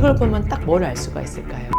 이걸 보면 딱 뭘 알 수가 있을까요?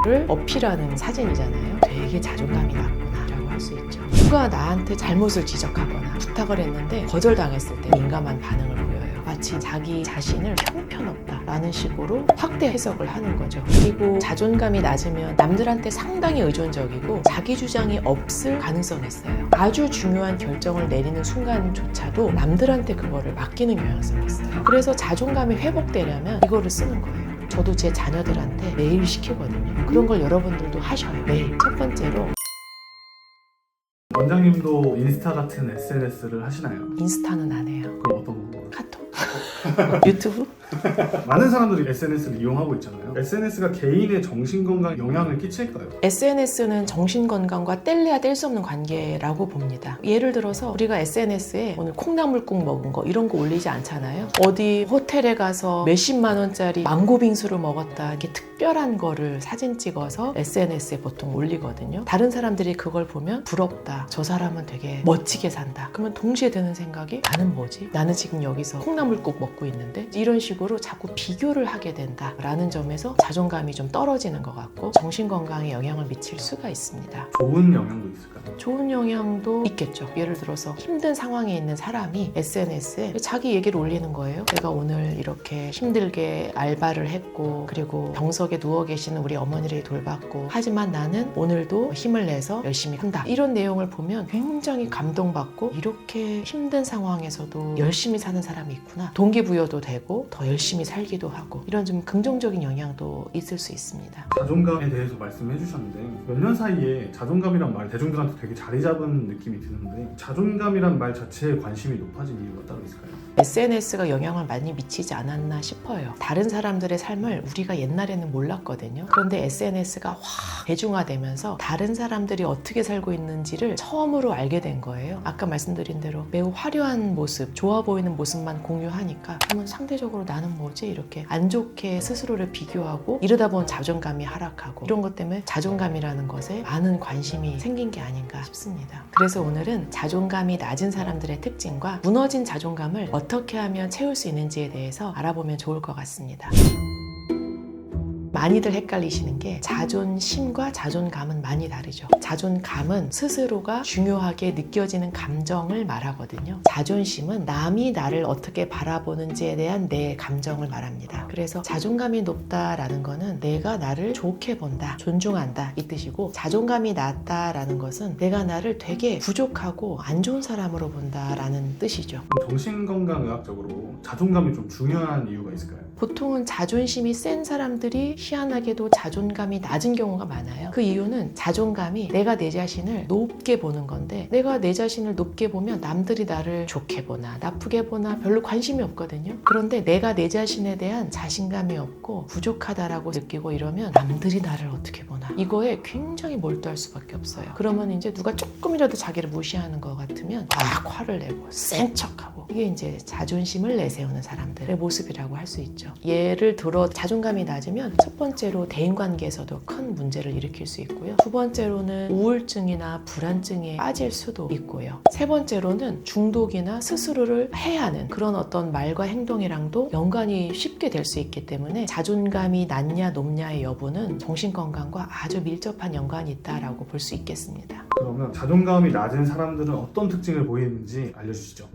를 어필하는 사진이잖아요. 되게 자존감이 낮구나 라고 할 수 있죠. 누가 나한테 잘못을 지적하거나 부탁을 했는데 거절당했을 때 민감한 반응을 보여요. 마치 자기 자신을 형편없다 라는 식으로 확대 해석을 하는 거죠. 그리고 자존감이 낮으면 남들한테 상당히 의존적이고 자기 주장이 없을 가능성이 있어요. 아주 중요한 결정을 내리는 순간조차도 남들한테 그거를 맡기는 경향성이 있어요. 그래서 자존감이 회복되려면 이거를 쓰는 거예요. 저도 제 자녀들한테 매일 시키거든요. 그런 걸 여러분들도 하셔요. 매일. 첫 번째로 원장님도 인스타 같은 SNS를 하시나요? 인스타는 안 해요. 그럼 어떤 거? 카톡? 유튜브? 많은 사람들이 SNS를 이용하고 있잖아요. SNS가 개인의 정신건강에 영향을 끼칠까요? SNS는 정신건강과 뗄래야 뗄 수 없는 관계라고 봅니다. 예를 들어서 우리가 SNS에 오늘 콩나물국 먹은 거 이런 거 올리지 않잖아요. 어디 호텔에 가서 몇십만 원짜리 망고 빙수를 먹었다 이렇게 특별한 거를 사진 찍어서 SNS에 보통 올리거든요. 다른 사람들이 그걸 보면 부럽다. 저 사람은 되게 멋지게 산다. 그러면 동시에 드는 생각이 나는 뭐지? 나는 지금 여기서 콩나물국 먹고 있는데 이런 식으로 자꾸 비교를 하게 된다라는 점에서 자존감이 좀 떨어지는 것 같고 정신건강에 영향을 미칠 수가 있습니다. 좋은 영향도 있을까요? 좋은 영향도 있겠죠. 예를 들어서 힘든 상황에 있는 사람이 SNS에 자기 얘기를 올리는 거예요. 내가 오늘 이렇게 힘들게 알바를 했고 그리고 병석에 누워 계시는 우리 어머니를 돌봤고 하지만 나는 오늘도 힘을 내서 열심히 한다. 이런 내용을 보면 굉장히 감동받고 이렇게 힘든 상황에서도 열심히 사는 사람이 있구나. 동기부여도 되고 더 열심히 살기도 하고 이런 좀 긍정적인 영향도 있을 수 있습니다. 자존감에 대해서 말씀해 주셨는데 몇 년 사이에 자존감이란 말 대중들한테 되게 자리 잡은 느낌이 드는데 자존감이란 말 자체에 관심이 높아진 이유가 따로 있을까요? SNS가 영향을 많이 미치지 않았나 싶어요. 다른 사람들의 삶을 우리가 옛날에는 몰랐거든요. 그런데 SNS가 확 대중화되면서 다른 사람들이 어떻게 살고 있는지를 처음으로 알게 된 거예요. 아까 말씀드린 대로 매우 화려한 모습, 좋아 보이는 모습만 공유하니까 그러면 상대적으로 나는 뭐지? 이렇게 안 좋게 스스로를 비교하고 이러다 보면 자존감이 하락하고 이런 것 때문에 자존감이라는 것에 많은 관심이 생긴 게 아닌가 싶습니다. 그래서 오늘은 자존감이 낮은 사람들의 특징과 무너진 자존감을 어떻게 하면 채울 수 있는지에 대해서 알아보면 좋을 것 같습니다. 많이들 헷갈리시는 게 자존심과 자존감은 많이 다르죠. 자존감은 스스로가 중요하게 느껴지는 감정을 말하거든요. 자존심은 남이 나를 어떻게 바라보는지에 대한 내 감정을 말합니다. 그래서 자존감이 높다라는 거는 내가 나를 좋게 본다, 존중한다 이 뜻이고 자존감이 낮다라는 것은 내가 나를 되게 부족하고 안 좋은 사람으로 본다라는 뜻이죠. 그럼 정신건강의학적으로 자존감이 좀 중요한 이유가 있을까요? 보통은 자존심이 센 사람들이 희한하게도 자존감이 낮은 경우가 많아요. 그 이유는 자존감이 내가 내 자신을 높게 보는 건데 내가 내 자신을 높게 보면 남들이 나를 좋게 보나 나쁘게 보나 별로 관심이 없거든요. 그런데 내가 내 자신에 대한 자신감이 없고 부족하다라고 느끼고 이러면 남들이 나를 어떻게 보나 이거에 굉장히 몰두할 수밖에 없어요. 그러면 이제 누가 조금이라도 자기를 무시하는 것 같으면 막 화를 내고 센 척하고 이게 이제 자존심을 내세우는 사람들의 모습이라고 할 수 있죠. 예를 들어 자존감이 낮으면 첫 번째로 대인관계에서도 큰 문제를 일으킬 수 있고요. 두 번째로는 우울증이나 불안증에 빠질 수도 있고요. 세 번째로는 중독이나 스스로를 해하는 그런 어떤 말과 행동이랑도 연관이 쉽게 될 수 있기 때문에 자존감이 낮냐 높냐의 여부는 정신건강과 아주 밀접한 연관이 있다라고 볼 수 있겠습니다. 그러면 자존감이 낮은 사람들은 어떤 특징을 보이는지 알려주시죠.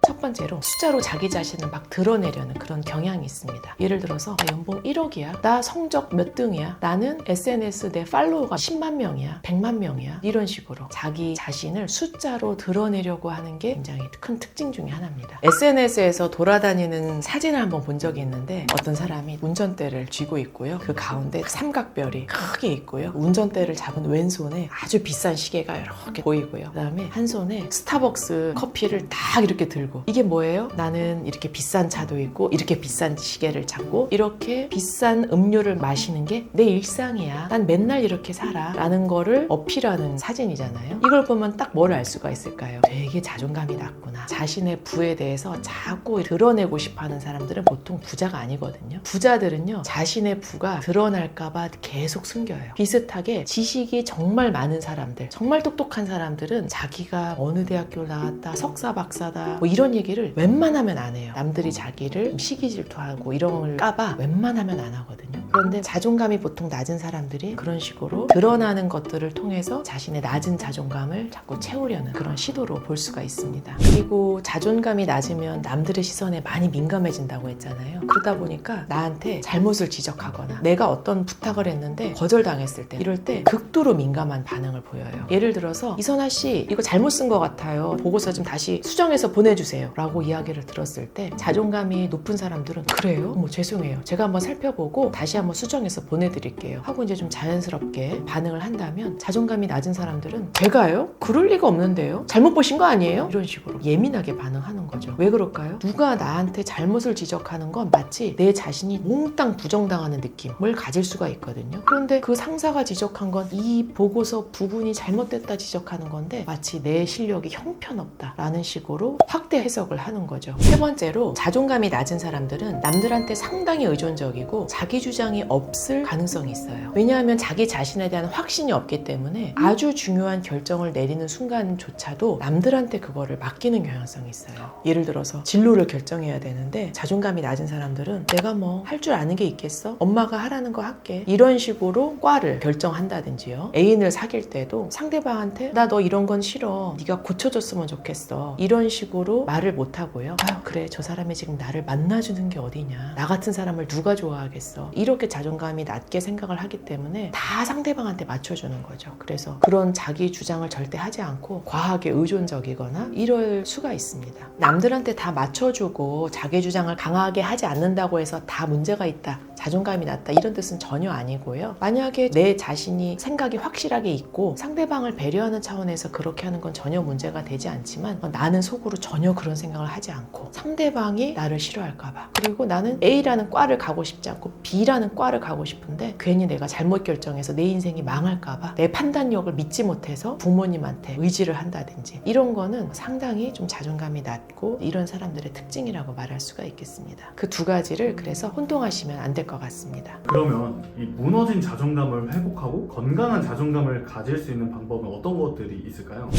첫 번째로 숫자로 자기 자신을 막 드러내려는 그런 경향이 있습니다. 예를 들어서 나 연봉 1억이야. 나 성적 몇 등이야. 나는 SNS 내 팔로워가 10만 명이야. 100만 명이야. 이런 식으로 자기 자신을 숫자로 드러내려고 하는 게 굉장히 큰 특징 중에 하나입니다. SNS에서 돌아다니는 사진을 한번 본 적이 있는데 어떤 사람이 운전대를 쥐고 있고요. 그 가운데 삼각별이 크게 있고요. 운전대를 잡은 왼손에 아주 비싼 시계가 이렇게 보이고요. 그 다음에 한 손에 스타벅스 커피를 딱 이렇게 들고 이게 뭐예요? 나는 이렇게 비싼 차도 있고 이렇게 비싼 시계를 찾고 이렇게 비싼 음료를 마시는 게 내 일상이야. 난 맨날 이렇게 살아 라는 거를 어필하는 사진이잖아요. 이걸 보면 딱 뭘 알 수가 있을까요? 되게 자존감이 낮구나. 자신의 부에 대해서 자꾸 드러내고 싶어하는 사람들은 보통 부자가 아니거든요. 부자들은요 자신의 부가 드러날까봐 계속 숨겨요. 비슷하게 지식이 정말 많은 사람들, 정말 똑똑한 사람들은 자기가 어느 대학교를 나왔다, 석사 박사다 뭐 이런 얘기 얘기를 웬만하면 안 해요. 남들이 자기를 시기 질투하고 이런걸까봐 웬만하면 안 하거든요. 그런데 자존감이 보통 낮은 사람들이 그런 식으로 드러나는 것들을 통해서 자신의 낮은 자존감을 자꾸 채우려는 그런 시도로 볼 수가 있습니다. 그리고 자존감이 낮으면 남들의 시선에 많이 민감해진다고 했잖아요. 그러다 보니까 나한테 잘못을 지적하거나 내가 어떤 부탁을 했는데 거절당했을 때 이럴 때 극도로 민감한 반응을 보여요. 예를 들어서 이선아 씨 이거 잘못 쓴 것 같아요. 보고서 좀 다시 수정해서 보내주세요 라고 이야기를 들었을 때 자존감이 높은 사람들은 그래요? 뭐 죄송해요. 제가 한번 살펴보고 다시 한번 수정해서 보내드릴게요 하고 이제 좀 자연스럽게 반응을 한다면 자존감이 낮은 사람들은 제가요? 그럴 리가 없는데요? 잘못 보신 거 아니에요? 이런 식으로 예민하게 반응하는 거죠. 왜 그럴까요? 누가 나한테 잘못을 지적하는 건 마치 내 자신이 몽땅 부정당하는 느낌을 가질 수가 있거든요. 그런데 그 상사가 지적한 건 이 보고서 부분이 잘못됐다 지적하는 건데 마치 내 실력이 형편없다라는 식으로 확대 해석을 하는 거죠. 세 번째로 자존감이 낮은 사람들은 남들한테 상당히 의존적이고 자기 주장이 없을 가능성이 있어요. 왜냐하면 자기 자신에 대한 확신이 없기 때문에 아주 중요한 결정을 내리는 순간조차도 남들한테 그거를 맡기는 경향성이 있어요. 예를 들어서 진로를 결정해야 되는데 자존감이 낮은 사람들은 내가 뭐 할 줄 아는 게 있겠어? 엄마가 하라는 거 할게. 이런 식으로 과를 결정한다든지요. 애인을 사귈 때도 상대방한테 나 너 이런 건 싫어. 네가 고쳐줬으면 좋겠어. 이런 식으로 말을 못 하고요. 아유 그래 저 사람이 지금 나를 만나주는 게 어디냐. 나 같은 사람을 누가 좋아하겠어. 이렇게 자존감이 낮게 생각을 하기 때문에 다 상대방한테 맞춰주는 거죠. 그래서 그런 자기 주장을 절대 하지 않고 과하게 의존적이거나 이럴 수가 있습니다. 남들한테 다 맞춰주고 자기 주장을 강하게 하지 않는다고 해서 다 문제가 있다. 자존감이 낮다. 이런 뜻은 전혀 아니고요. 만약에 내 자신이 생각이 확실하게 있고 상대방을 배려하는 차원에서 그렇게 하는 건 전혀 문제가 되지 않지만 나는 속으로 전혀 그런 생각을 하지 않고 상대방이 나를 싫어할까봐 그리고 나는 A라는 과를 가고 싶지 않고 B라는 과를 가고 싶은데 괜히 내가 잘못 결정해서 내 인생이 망할까봐 내 판단력을 믿지 못해서 부모님한테 의지를 한다든지 이런 거는 상당히 좀 자존감이 낮고 이런 사람들의 특징이라고 말할 수가 있겠습니다. 그 두 가지를 그래서 혼동하시면 안 될 것 같습니다. 그러면 이 무너진 자존감을 회복하고 건강한 자존감을 가질 수 있는 방법은 어떤 것들이 있을까요?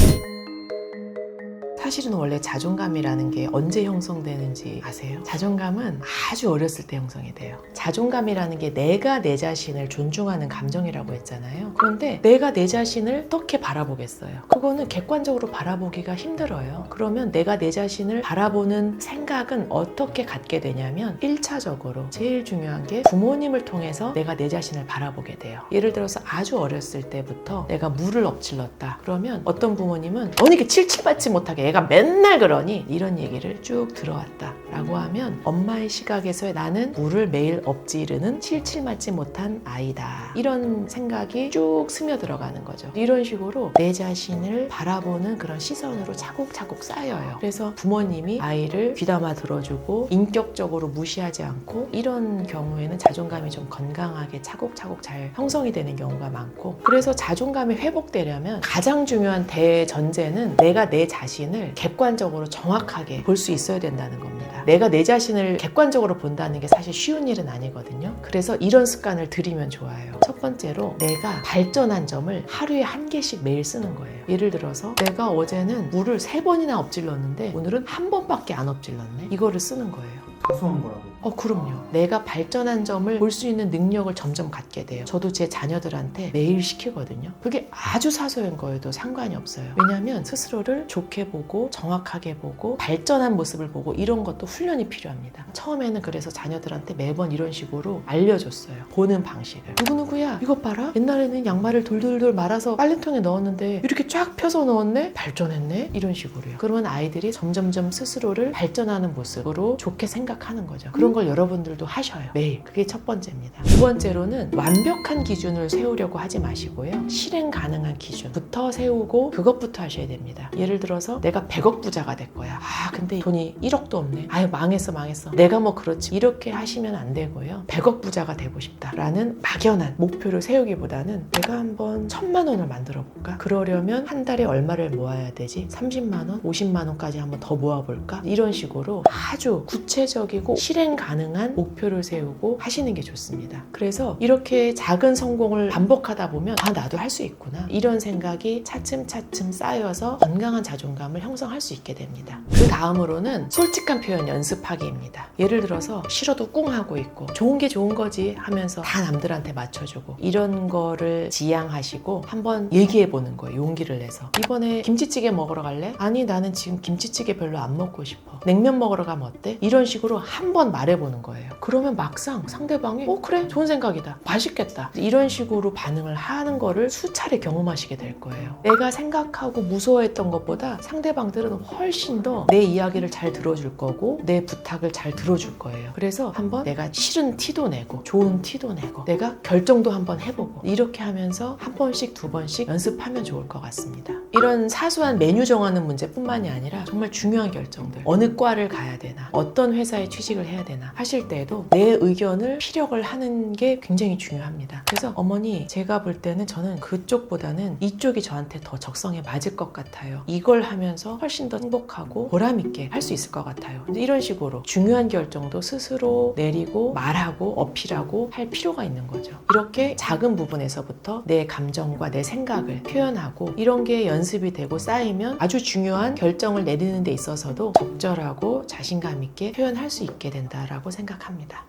사실은 원래 자존감이라는 게 언제 형성되는지 아세요? 자존감은 아주 어렸을 때 형성이 돼요. 자존감이라는 게 내가 내 자신을 존중하는 감정이라고 했잖아요. 그런데 내가 내 자신을 어떻게 바라보겠어요? 그거는 객관적으로 바라보기가 힘들어요. 그러면 내가 내 자신을 바라보는 생각은 어떻게 갖게 되냐면 1차적으로 제일 중요한 게 부모님을 통해서 내가 내 자신을 바라보게 돼요. 예를 들어서 아주 어렸을 때부터 내가 물을 엎질렀다. 그러면 어떤 부모님은 너는 이렇게 칠칠받지 못하게 애가 맨날 그러니 이런 얘기를 쭉 들어왔다 라고 하면 엄마의 시각에서 나는 물을 매일 엎지르는 칠칠맞지 못한 아이다 이런 생각이 쭉 스며들어가는 거죠. 이런 식으로 내 자신을 바라보는 그런 시선으로 차곡차곡 쌓여요. 그래서 부모님이 아이를 귀담아 들어주고 인격적으로 무시하지 않고 이런 경우에는 자존감이 좀 건강하게 차곡차곡 잘 형성이 되는 경우가 많고 그래서 자존감이 회복되려면 가장 중요한 대전제는 내가 내 자신을 객관적으로 정확하게 볼 수 있어야 된다는 겁니다. 내가 내 자신을 객관적으로 본다는 게 사실 쉬운 일은 아니거든요. 그래서 이런 습관을 들이면 좋아요. 첫 번째로 내가 발전한 점을 하루에 1개씩 매일 쓰는 거예요. 예를 들어서 내가 어제는 물을 3번이나 엎질렀는데 오늘은 1번밖에 안 엎질렀네. 이거를 쓰는 거예요. 사소한 거라고. 그럼요. 내가 발전한 점을 볼 수 있는 능력을 점점 갖게 돼요. 저도 제 자녀들한테 매일 시키거든요. 그게 아주 사소한 거여도 상관이 없어요. 왜냐하면 스스로를 좋게 보고 정확하게 보고 발전한 모습을 보고 이런 것도 훈련이 필요합니다. 처음에는 그래서 자녀들한테 매번 이런 식으로 알려줬어요. 보는 방식을. 누구누구야 이것 봐라. 옛날에는 양말을 돌돌돌 말아서 빨래통에 넣었는데 이렇게 쫙 펴서 넣었네? 발전했네? 이런 식으로요. 그러면 아이들이 점점점 스스로를 발전하는 모습으로 좋게 생각하는 거죠. 그런 걸 여러분들도 하셔요. 매일. 그게 첫 번째입니다. 두 번째로는 완벽한 기준을 세우려고 하지 마시고요. 실행 가능한 기준부터 세우고 그것부터 하셔야 됩니다. 예를 들어서 내가 100억 부자가 될 거야. 근데 돈이 1억도 없네. 아유 망했어. 내가 뭐 그렇지. 이렇게 하시면 안 되고요. 100억 부자가 되고 싶다라는 막연한 목표를 세우기보다는 내가 한번 1000만 원을 만들어 볼까? 그러려면 한 달에 얼마를 모아야 되지? 30만 원? 50만 원까지 한번 더 모아볼까? 이런 식으로 아주 구체적이고 실행 실현 가능한 목표를 세우고 하시는 게 좋습니다. 그래서 이렇게 작은 성공을 반복하다 보면 나도 할 수 있구나 이런 생각이 차츰차츰 쌓여서 건강한 자존감을 형성할 수 있게 됩니다. 그 다음으로는 솔직한 표현 연습하기입니다. 예를 들어서 싫어도 꿍 하고 있고 좋은 게 좋은 거지 하면서 다 남들한테 맞춰주고 이런 거를 지양하시고 한번 얘기해 보는 거예요. 용기를 내서 이번에 김치찌개 먹으러 갈래? 아니 나는 지금 김치찌개 별로 안 먹고 싶어. 냉면 먹으러 가면 어때? 이런 식으로 한번 말해보는 거예요. 그러면 막상 상대방이 그래 좋은 생각이다 맛있겠다 이런 식으로 반응을 하는 거를 수차례 경험하시게 될 거예요. 내가 생각하고 무서워했던 것보다 상대방들은 훨씬 더 내 이야기를 잘 들어줄 거고 내 부탁을 잘 들어줄 거예요. 그래서 한번 내가 싫은 티도 내고 좋은 티도 내고 내가 결정도 한번 해보고 이렇게 하면서 한 번씩 두 번씩 연습하면 좋을 것 같습니다. 이런 사소한 메뉴 정하는 문제뿐만이 아니라 정말 중요한 결정들 어느 과를 가야 되나 어떤 회사에 취직을 해야 되나 하실 때에도 내 의견을 피력을 하는 게 굉장히 중요합니다. 그래서 어머니 제가 볼 때는 저는 그쪽보다는 이쪽이 저한테 더 적성에 맞을 것 같아요. 이걸 하면서 훨씬 더 행복하고 보람 있게 할 수 있을 것 같아요. 이런 식으로 중요한 결정도 스스로 내리고 말하고 어필하고 할 필요가 있는 거죠. 이렇게 작은 부분에서부터 내 감정과 내 생각을 표현하고 이런 게 연습이 되고 쌓이면 아주 중요한 결정을 내리는 데 있어서도 적절하고 자신감 있게 표현할 수 있게 된다라고 생각합니다.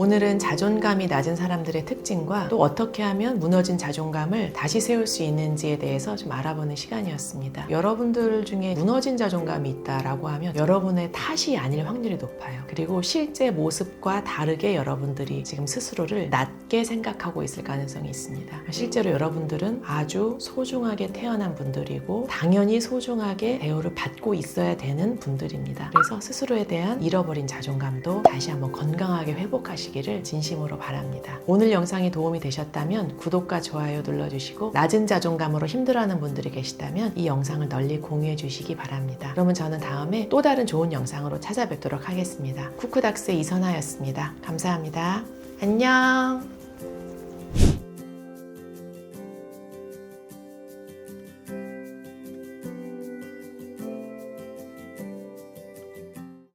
오늘은 자존감이 낮은 사람들의 특징과 또 어떻게 하면 무너진 자존감을 다시 세울 수 있는지에 대해서 좀 알아보는 시간이었습니다. 여러분들 중에 무너진 자존감이 있다라고 하면 여러분의 탓이 아닐 확률이 높아요. 그리고 실제 모습과 다르게 여러분들이 지금 스스로를 낮게 생각하고 있을 가능성이 있습니다. 실제로 여러분들은 아주 소중하게 태어난 분들이고 당연히 소중하게 대우를 받고 있어야 되는 분들입니다. 그래서 스스로에 대한 잃어버린 자존감도 다시 한번 건강하게 회복하시기를 진심으로 바랍니다. 오늘 영상이 도움이 되셨다면 구독과 좋아요 눌러주시고 낮은 자존감으로 힘들어하는 분들이 계시다면 이 영상을 널리 공유해 주시기 바랍니다. 그러면 저는 다음에 또 다른 좋은 영상으로 찾아뵙도록 하겠습니다. 쿠쿠닥스의 이선아였습니다. 감사합니다. 안녕.